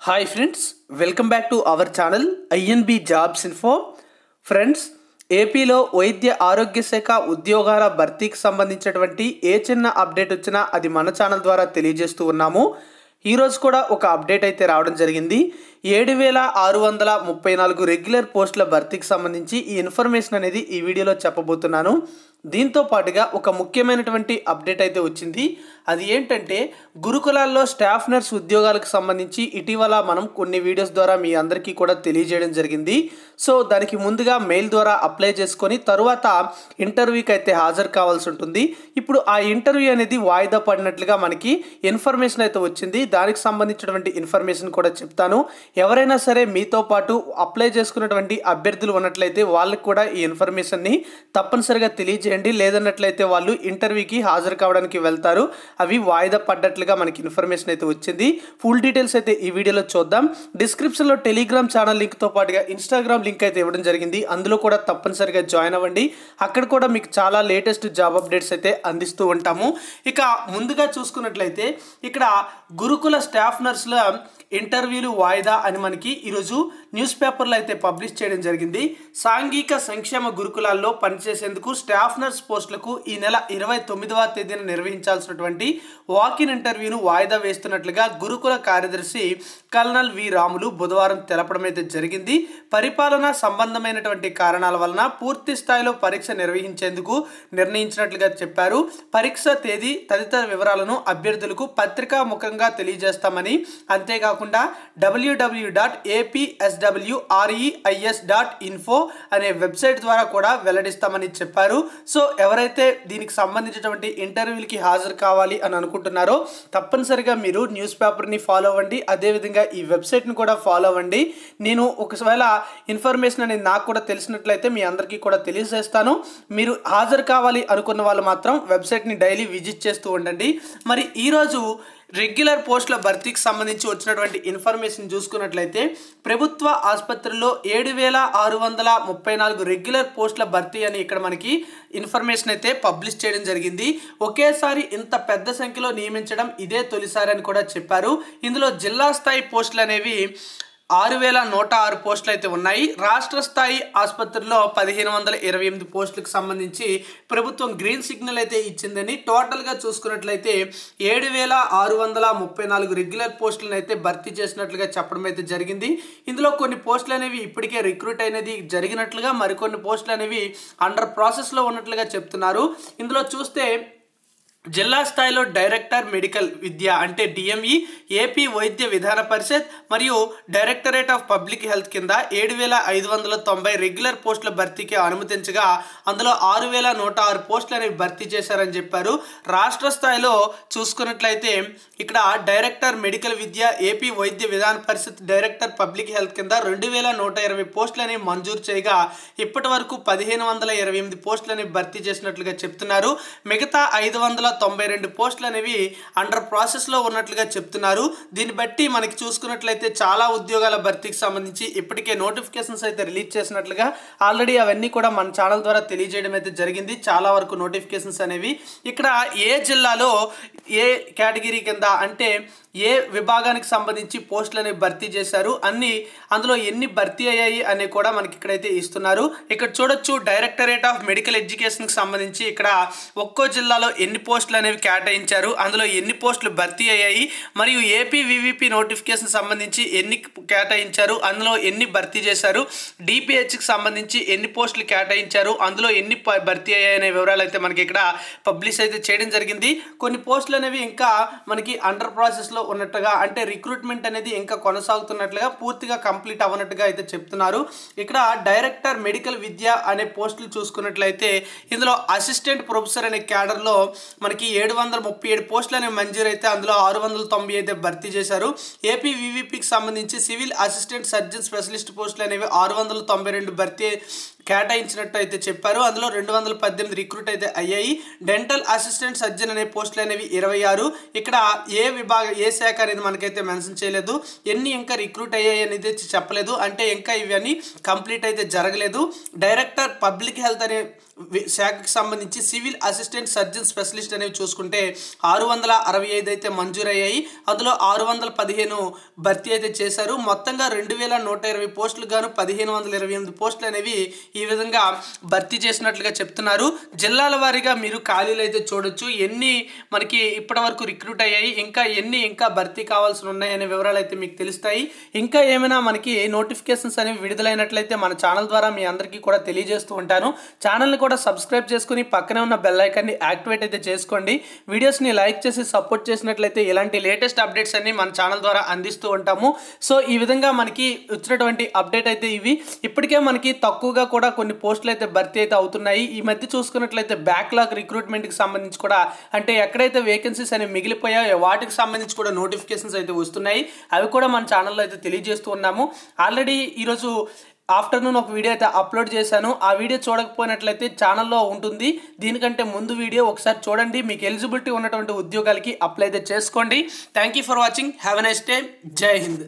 Hi friends, welcome back to our channel INB jobs info. Friends, ఏపీలో వైద్య ఆరోగ్య శాఖ ఉద్యోగాల భర్తీకి సంబంధించినటువంటి ఏ చిన్న అప్డేట్ వచ్చినా అది మన ఛానల్ ద్వారా తెలియజేస్తూ ఉన్నాము. ఈరోజు కూడా ఒక అప్డేట్ అయితే రావడం జరిగింది. 7,634 రెగ్యులర్ పోస్టుల భర్తీకి సంబంధించి ఈ ఇన్ఫర్మేషన్ అనేది ఈ వీడియోలో చెప్పబోతున్నాను. దీంతో పాటుగా ఒక ముఖ్యమైనటువంటి అప్డేట్ అయితే వచ్చింది. అది ఏంటంటే, గురుకులాల్లో స్టాఫ్ నర్స్ ఉద్యోగాలకు సంబంధించి ఇటీవల మనం కొన్ని వీడియోస్ ద్వారా మీ అందరికీ కూడా తెలియజేయడం జరిగింది. సో దానికి ముందుగా మెయిల్ ద్వారా అప్లై చేసుకొని తరువాత ఇంటర్వ్యూకి అయితే హాజరు కావాల్సి ఉంటుంది. ఇప్పుడు ఆ ఇంటర్వ్యూ అనేది వాయిదా పడినట్లుగా మనకి ఇన్ఫర్మేషన్ అయితే వచ్చింది. దానికి సంబంధించినటువంటి ఇన్ఫర్మేషన్ కూడా చెప్తాను. ఎవరైనా సరే మీతో పాటు అప్లై చేసుకున్నటువంటి అభ్యర్థులు ఉన్నట్లయితే వాళ్ళకి కూడా ఈ ఇన్ఫర్మేషన్ని తప్పనిసరిగా తెలియజేయండి. లేదన్నట్లయితే వాళ్ళు ఇంటర్వ్యూకి హాజరు కావడానికి వెళ్తారు. అవి వాయిదా పడ్డట్లుగా మనకి ఇన్ఫర్మేషన్ అయితే వచ్చింది. ఫుల్ డీటెయిల్స్ అయితే ఈ వీడియోలో చూద్దాం. డిస్క్రిప్షన్లో టెలిగ్రామ్ ఛానల్ లింక్తో పాటుగా ఇన్స్టాగ్రామ్ లింక్ అయితే ఇవ్వడం జరిగింది. అందులో కూడా తప్పనిసరిగా జాయిన్ అవ్వండి. అక్కడ కూడా మీకు చాలా లేటెస్ట్ జాబ్ అప్డేట్స్ అయితే అందిస్తూ ఉంటాము. ఇక ముందుగా చూసుకున్నట్లయితే ఇక్కడ గురుకుల స్టాఫ్ నర్సుల ఇంటర్వ్యూలు వాయిదా అని మనకి ఈరోజు న్యూస్ పేపర్లో అయితే పబ్లిష్ చేయడం జరిగింది. సాంఘిక సంక్షేమ గురుకులాల్లో పనిచేసేందుకు స్టాఫ్ నర్స్ పోస్టులకు ఈ నెల 29వ తేదీన నిర్వహించాల్సినటువంటి వాకిన్ ఇంటర్వ్యూను వాయిదా వేస్తున్నట్లుగా గురుకుల కార్యదర్శి కల్నల్ వి రాములు బుధవారం తెలపడం అయితే జరిగింది. పరిపాలన సంబంధమైనటువంటి కారణాల వలన పూర్తి స్థాయిలో పరీక్ష నిర్వహించేందుకు నిర్ణయించినట్లుగా చెప్పారు. పరీక్ష తేదీ తదితర వివరాలను అభ్యర్థులకు పత్రికాముఖంగా తెలియజేస్తామని, అంతేకాకుండా www.apswreis.info అనే వెబ్సైట్ ద్వారా కూడా వెల్లడిస్తామని చెప్పారు. సో ఎవరైతే దీనికి సంబంధించినటువంటి ఇంటర్వ్యూలకి హాజరు కావాలి అని అనుకుంటున్నారో తప్పనిసరిగా మీరు న్యూస్ పేపర్ని ఫాలో అవ్వండి. అదేవిధంగా ఈ వెబ్సైట్ని కూడా ఫాలో అవ్వండి. నేను ఒకవేళ ఇన్ఫర్మేషన్ అనేది నాకు కూడా తెలిసినట్లయితే మీ అందరికీ కూడా తెలియజేస్తాను. మీరు హాజరు కావాలి అనుకున్న వాళ్ళు మాత్రం వెబ్సైట్ని డైలీ విజిట్ చేస్తూ ఉండండి. మరి ఈరోజు రెగ్యులర్ పోస్టుల భర్తీకి సంబంధించి వచ్చినటువంటి ఇన్ఫర్మేషన్ చూసుకున్నట్లయితే, ప్రభుత్వ ఆసుపత్రుల్లో 7,634 రెగ్యులర్ పోస్టుల భర్తీ అని ఇక్కడ మనకి ఇన్ఫర్మేషన్ అయితే పబ్లిష్ చేయడం జరిగింది. ఒకేసారి ఇంత పెద్ద సంఖ్యలో నియమించడం ఇదే తొలిసారి అని కూడా చెప్పారు. ఇందులో జిల్లా స్థాయి పోస్టులు అనేవి 6,106 పోస్టులు అయితే ఉన్నాయి. రాష్ట్ర స్థాయి ఆసుపత్రుల్లో 1,528 పోస్టులకు సంబంధించి ప్రభుత్వం గ్రీన్ సిగ్నల్ అయితే ఇచ్చిందని, టోటల్గా చూసుకున్నట్లయితే 7,634 రెగ్యులర్ పోస్టులను అయితే భర్తీ చేసినట్లుగా చెప్పడం అయితే జరిగింది. ఇందులో కొన్ని పోస్టులు అనేవి ఇప్పటికే రిక్రూట్ అనేది జరిగినట్లుగా, మరికొన్ని పోస్టులు అనేవి అండర్ ప్రాసెస్లో ఉన్నట్లుగా చెప్తున్నారు. ఇందులో చూస్తే జిల్లా స్థాయిలో డైరెక్టర్ మెడికల్ విద్య అంటే డిఎంఈ, ఏపీ వైద్య విధాన పరిషత్ మరియు డైరెక్టరేట్ ఆఫ్ పబ్లిక్ హెల్త్ కింద 7,590 రెగ్యులర్ పోస్టుల భర్తీకి అనుమతించగా, అందులో 6,106 పోస్టులు అనేవి భర్తీ చేశారని చెప్పారు. రాష్ట్ర స్థాయిలో చూసుకున్నట్లయితే ఇక్కడ డైరెక్టర్ మెడికల్ విద్య, ఏపీ వైద్య విధాన పరిషత్, డైరెక్టర్ పబ్లిక్ హెల్త్ కింద 2,120 పోస్టులు అనేవి మంజూరు చేయగా, ఇప్పటి వరకు 1,528 పోస్టులు అనేవి భర్తీ చేసినట్లుగా చెప్తున్నారు. మిగతా 592 పోస్టులు అనేవి అండర్ ప్రాసెస్లో ఉన్నట్లుగా చెప్తున్నారు. దీన్ని బట్టి మనకి చూసుకున్నట్లయితే చాలా ఉద్యోగాల భర్తీకి సంబంధించి ఇప్పటికే నోటిఫికేషన్స్ అయితే రిలీజ్ చేసినట్లుగా ఆల్రెడీ అవన్నీ కూడా మన ఛానల్ ద్వారా తెలియజేయడం అయితే జరిగింది. చాలా వరకు నోటిఫికేషన్స్ అనేవి ఇక్కడ ఏ జిల్లాలో ఏ కేటగిరీ కింద అంటే ఏ విభాగానికి సంబంధించి పోస్టులు అనేవి భర్తీ చేశారు, అందులో ఎన్ని భర్తీ అయ్యాయి అని కూడా మనకి ఇక్కడైతే ఇస్తున్నారు. ఇక్కడ చూడొచ్చు, డైరెక్టరేట్ ఆఫ్ మెడికల్ ఎడ్యుకేషన్కి సంబంధించి ఇక్కడ ఒక్కో జిల్లాలో ఎన్ని పోస్టులు అనేవి కేటాయించారు, అందులో ఎన్ని పోస్టులు భర్తీ అయ్యాయి, మరియు ఏపీ వివిపి నోటిఫికేషన్ సంబంధించి ఎన్ని కేటాయించారు, అందులో ఎన్ని భర్తీ చేశారు, డిపిహెచ్కి సంబంధించి ఎన్ని పోస్టులు కేటాయించారు, అందులో ఎన్ని భర్తీ అయ్యాయి అనే వివరాలు అయితే మనకి ఇక్కడ పబ్లిష్ అయితే చేయడం జరిగింది. కొన్ని పోస్టులు అనేవి ఇంకా మనకి అండర్ ప్రాసెస్లో ఉన్నట్టుగా, అంటే రిక్రూట్మెంట్ అనేది ఇంకా కొనసాగుతున్నట్లుగా, పూర్తిగా కంప్లీట్ అవ్వనట్టుగా అయితే చెప్తున్నారు. ఇక్కడ డైరెక్టర్ మెడికల్ విద్య అనే పోస్టులు చూసుకున్నట్లయితే ఇందులో అసిస్టెంట్ ప్రొఫెసర్ అనే క్యాడర్లో మనకి 737 పోస్టులు అనేవి మంజూరు అయితే అందులో 690 అయితే భర్తీ చేశారు. ఏపీ వివిపికి సంబంధించి సివిల్ అసిస్టెంట్ సర్జన్ స్పెషలిస్ట్ పోస్టులు అనేవి 692 భర్తీ కేటాయించినట్టు అయితే చెప్పారు. అందులో 218 రిక్రూట్ అయితే అయ్యాయి. డెంటల్ అసిస్టెంట్ సర్జన్ అనే పోస్టులు అనేవి 26. ఇక్కడ ఏ శాఖ అనేది మనకైతే మెన్షన్ చేయలేదు. ఎన్ని ఇంకా రిక్రూట్ అయ్యాయి అనేది చెప్పలేదు. అంటే ఇంకా ఇవన్నీ కంప్లీట్ అయితే జరగలేదు. డైరెక్టర్ పబ్లిక్ హెల్త్ అనే శాఖకు సంబంధించి సివిల్ అసిస్టెంట్ సర్జన్ స్పెషలిస్ట్ అనేవి చూసుకుంటే 665 అయితే మంజూరయ్యాయి. అందులో 615 భర్తీ అయితే చేశారు. మొత్తంగా 2120 పోస్టులు గాను 1528 పోస్టులు అనేవి ఈ విధంగా భర్తీ చేసినట్లుగా చెప్తున్నారు. జిల్లాల వారీగా మీరు ఖాళీలు అయితే చూడొచ్చు. ఎన్ని మనకి ఇప్పటి వరకు రిక్రూట్ అయ్యాయి, ఇంకా భర్తీ కావాల్సి ఉన్నాయనే వివరాలు అయితే మీకు తెలుస్తాయి. ఇంకా ఏమైనా మనకి నోటిఫికేషన్స్ అనేవి విడుదలైనట్లయితే మన ఛానల్ ద్వారా మీ అందరికీ కూడా తెలియజేస్తూ ఉంటాను. ఛానల్ని కూడా సబ్స్క్రైబ్ చేసుకుని పక్కనే ఉన్న బెల్ ఐకాన్ని యాక్టివేట్ అయితే చేసుకోండి. వీడియోస్ని లైక్ చేసి సపోర్ట్ చేసినట్లయితే ఇలాంటి లేటెస్ట్ అప్డేట్స్ అన్ని మన ఛానల్ ద్వారా అందిస్తూ ఉంటాము. సో ఈ విధంగా మనకి వచ్చినటువంటి అప్డేట్ అయితే ఇవి. ఇప్పటికే మనకి తక్కువగా కూడా కొన్ని పోస్టులు అయితే భర్తీ అయితే అవుతున్నాయి. ఈ మధ్య చూసుకున్నట్లయితే బ్యాక్లాగ్ రిక్రూట్మెంట్కి సంబంధించి కూడా, అంటే ఎక్కడైతే వేకెన్సీస్ అనేవి మిగిలిపోయాయో వాటికి సంబంధించి కూడా నోటిఫికేషన్స్ అయితే వస్తున్నాయి. అవి కూడా మన ఛానల్లో అయితే తెలియజేస్తూ ఉన్నాము. ఆల్రెడీ ఈరోజు ఆఫ్టర్నూన్ ఒక వీడియో అయితే అప్లోడ్ చేశాను. ఆ వీడియో చూడకపోయినట్లయితే ఛానల్లో ఉంటుంది. దీనికంటే ముందు వీడియో ఒకసారి చూడండి. మీకు ఎలిజిబిలిటీ ఉన్నటువంటి ఉద్యోగాలకి అప్లై అయితే చేసుకోండి. Thank you for watching. Have a nice day. జై హింద్.